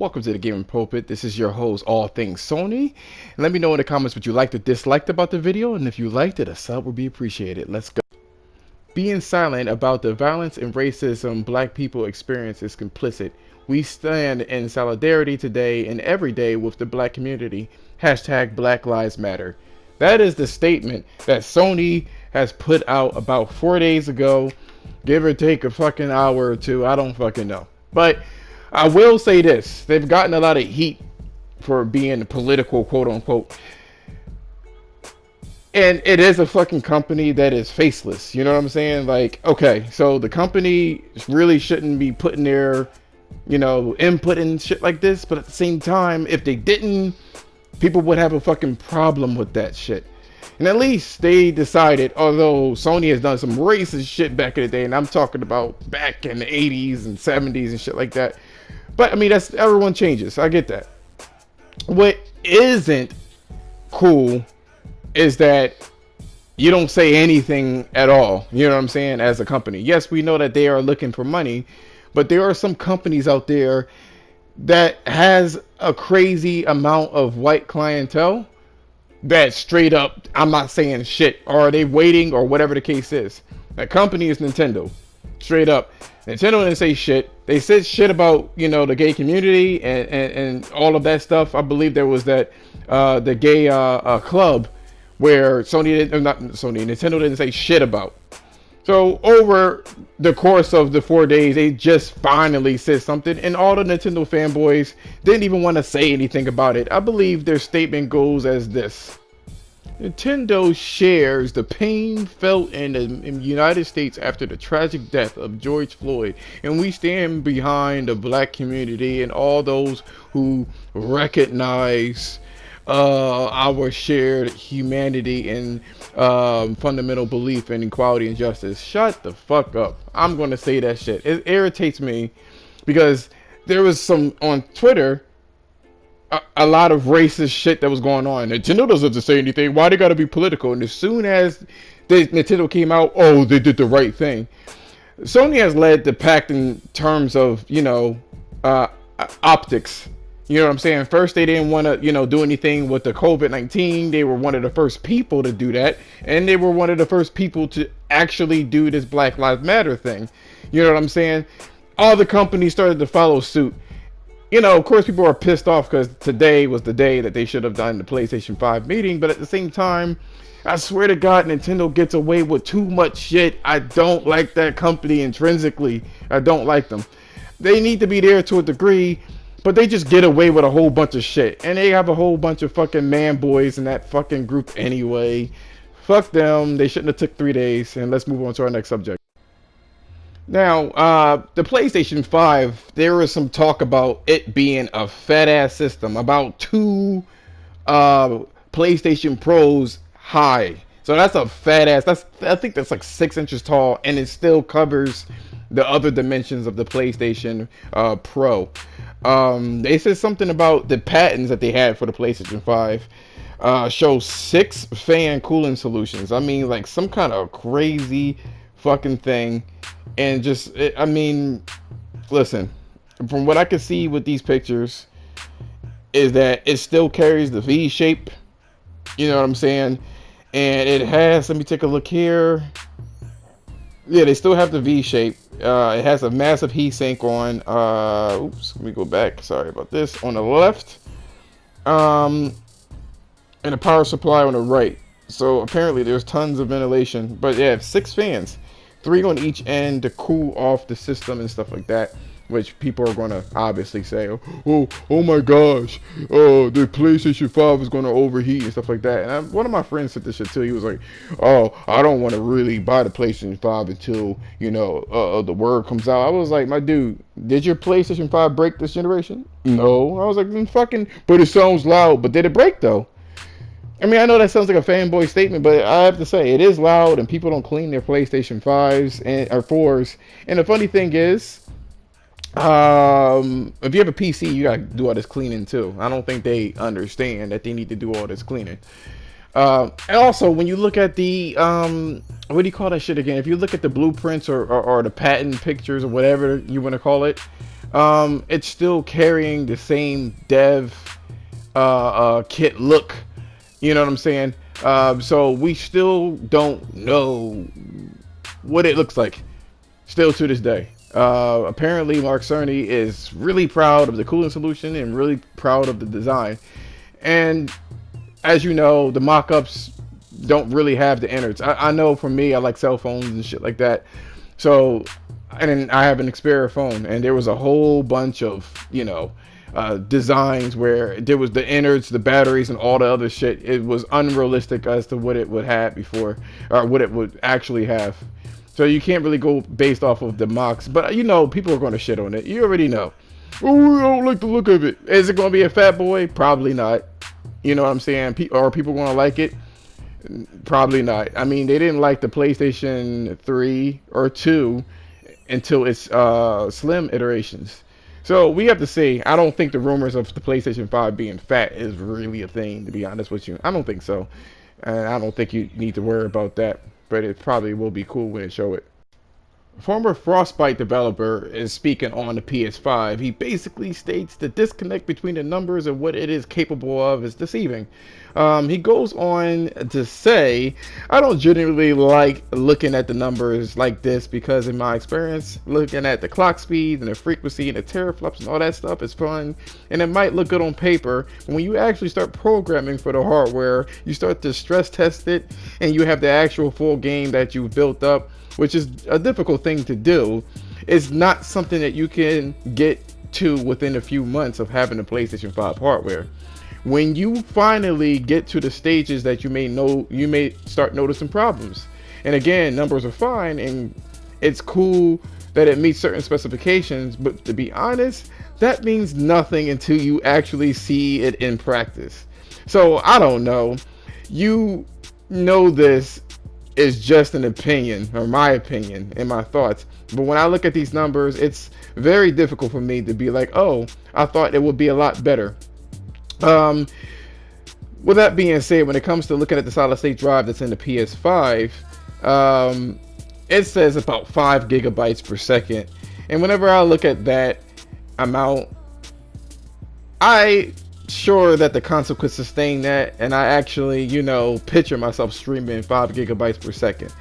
welcome to the Gaming Pulpit. This is your host, All Things Sony. And let me know in the comments what you liked or disliked about the video, and if you liked it, a sub would be appreciated. Let's go. Being silent about the violence and racism black people experience is complicit. We stand in solidarity today and every day with the black community. Hashtag Black Lives Matter. That is the statement that Sony has put out about 4 days ago. Give or take a fucking hour or two, I don't fucking know. But I will say this, they've gotten a lot of heat for being political, quote unquote. And it is a fucking company that is faceless, you know what I'm saying? Like, okay, so the company really shouldn't be putting their, input in shit like this, but at the same time, if they didn't, people would have a fucking problem with that shit. And at least they decided, although Sony has done some racist shit back in the day, and I'm talking about back in the 80s and 70s and shit like that. But I mean, that's, everyone changes. I get that. What isn't cool is that you don't say anything at all. You know what I'm saying? As a company. Yes, we know that they are looking for money, but there are some companies out there that has a crazy amount of white clientele that straight up, I'm not saying shit, or are they waiting, or whatever the case is. That company is Nintendo. Straight up. Nintendo didn't say shit. They said shit about, the gay community and all of that stuff. I believe there was that, the gay club where Nintendo didn't say shit about. So over the course of the 4 days, they just finally said something, and all the Nintendo fanboys didn't even want to say anything about it. I believe their statement goes as this. Nintendo shares the pain felt in the United States after the tragic death of George Floyd, and we stand behind the black community and all those who recognize our shared humanity and fundamental belief in equality and justice. Shut the fuck up. I'm going to say that shit. It irritates me because there was some on Twitter, a lot of racist shit that was going on. Nintendo doesn't have to say anything. Why they got to be political? And as soon as Nintendo came out, oh, they did the right thing. Sony has led the pack in terms of, optics. You know what I'm saying? First, they didn't want to, do anything with the COVID-19. They were one of the first people to do that. And they were one of the first people to actually do this Black Lives Matter thing. You know what I'm saying? All the companies started to follow suit. Of course, people are pissed off because today was the day that they should have done the PlayStation 5 meeting. But at the same time, I swear to God, Nintendo gets away with too much shit. I don't like that company intrinsically. I don't like them. They need to be there to a degree, but they just get away with a whole bunch of shit. And they have a whole bunch of fucking man boys in that fucking group anyway. Fuck them. They shouldn't have took 3 days. And let's move on to our next subject. Now, the PlayStation 5, there was some talk about it being a fat ass system, about 2 PlayStation Pros high. So that's a fat ass, I think that's like 6 inches tall, and it still covers the other dimensions of the PlayStation Pro. They said something about the patents that they had for the PlayStation 5 show 6 fan cooling solutions. I mean, like some kind of crazy fucking thing. And just, listen, from what I can see with these pictures is that it still carries the V shape. You know what I'm saying? And it has, let me take a look here. Yeah, they still have the V shape. It has a massive heatsink on, oops, let me go back. Sorry about this. On the left. And a power supply on the right. So apparently there's tons of ventilation. But yeah, 6 fans. 3 on each end to cool off the system and stuff like that, which people are going to obviously say, oh my gosh, the PlayStation 5 is going to overheat and stuff like that. And one of my friends said this shit too. He was like, oh, I don't want to really buy the PlayStation 5 until, the word comes out. I was like, my dude, did your PlayStation 5 break this generation? No. I was like, but it sounds loud. But did it break though? I mean, I know that sounds like a fanboy statement, but I have to say, it is loud, and people don't clean their PlayStation 5s or 4s. And the funny thing is, if you have a PC, you gotta do all this cleaning too. I don't think they understand that they need to do all this cleaning. And also, when you look at the, what do you call that shit again? If you look at the blueprints or the patent pictures or whatever you want to call it, It's still carrying the same dev kit look. You know what I'm saying? So we still don't know what it looks like, still to this day. Apparently, Mark Cerny is really proud of the cooling solution and really proud of the design. And as you know, the mock-ups don't really have the innards. I know for me, I like cell phones and shit like that. So, and I have an Xperia phone, and there was a whole bunch of, designs where there was the innards, the batteries, and all the other shit. It was unrealistic as to what it would have before, or what it would actually have. So you can't really go based off of the mocks. But people are going to shit on it. You already know. Oh, I don't like the look of it. Is it going to be a fat boy? Probably not. You know what I'm saying? Are people going to like it? Probably not. I mean, they didn't like the PlayStation 3 or 2 until its slim iterations. So we have to see. I don't think the rumors of the PlayStation 5 being fat is really a thing, to be honest with you. I don't think so. And I don't think you need to worry about that. But it probably will be cool when they show it. Former Frostbite developer is speaking on the PS5. He basically states the disconnect between the numbers and what it is capable of is deceiving. He goes on to say, I don't generally like looking at the numbers like this because in my experience, looking at the clock speed and the frequency and the teraflops and all that stuff is fun. And it might look good on paper. But when you actually start programming for the hardware, you start to stress test it and you have the actual full game that you've built up, which is a difficult thing to do. It's not something that you can get to within a few months of having the PlayStation 5 hardware. When you finally get to the stages that you may start noticing problems. And again, numbers are fine and it's cool that it meets certain specifications, but to be honest, that means nothing until you actually see it in practice. So I don't know. You know this is just an opinion, or my opinion and my thoughts. But when I look at these numbers, it's very difficult for me to be like, oh, I thought it would be a lot better. With that being said, when it comes to looking at the solid state drive that's in the PS5, it says about 5 gigabytes per second. And whenever I look at that amount, I sure that the console could sustain that, and I actually, picture myself streaming 5 gigabytes per second.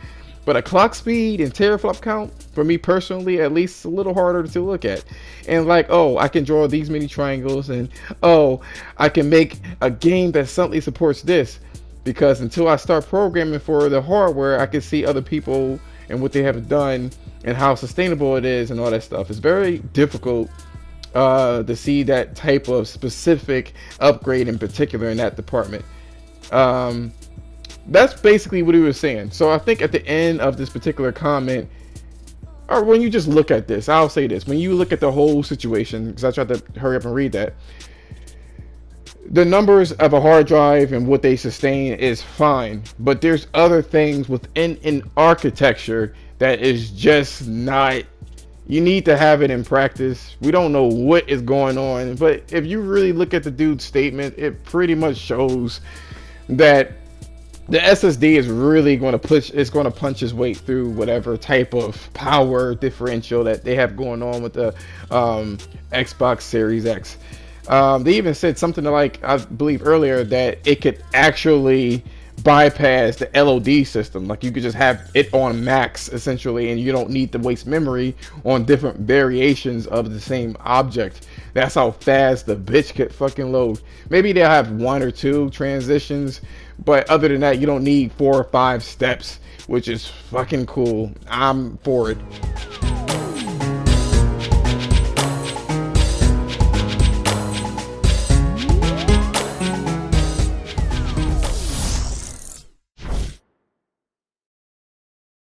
But a clock speed and teraflop count, for me personally, at least a little harder to look at. And like, oh, I can draw these many triangles, and oh, I can make a game that suddenly supports this. Because until I start programming for the hardware, I can see other people and what they have done and how sustainable it is and all that stuff. It's very difficult to see that type of specific upgrade in particular in that department. That's basically what he was saying. So I think at the end of this particular comment, or when you just look at this, I'll say this. When you look at the whole situation, because I tried to hurry up and read that, the numbers of a hard drive and what they sustain is fine. But there's other things within an architecture that is just not. You need to have it in practice. We don't know what is going on. But if you really look at the dude's statement, it pretty much shows that the SSD is really going to punch its way through whatever type of power differential that they have going on with the Xbox Series X. They even said something like, I believe earlier, that it could actually bypass the LOD system. Like you could just have it on max essentially, and you don't need to waste memory on different variations of the same object. That's how fast the bitch could fucking load. Maybe they'll have 1 or 2 transitions, but other than that, you don't need 4 or 5 steps, which is fucking cool. I'm for it.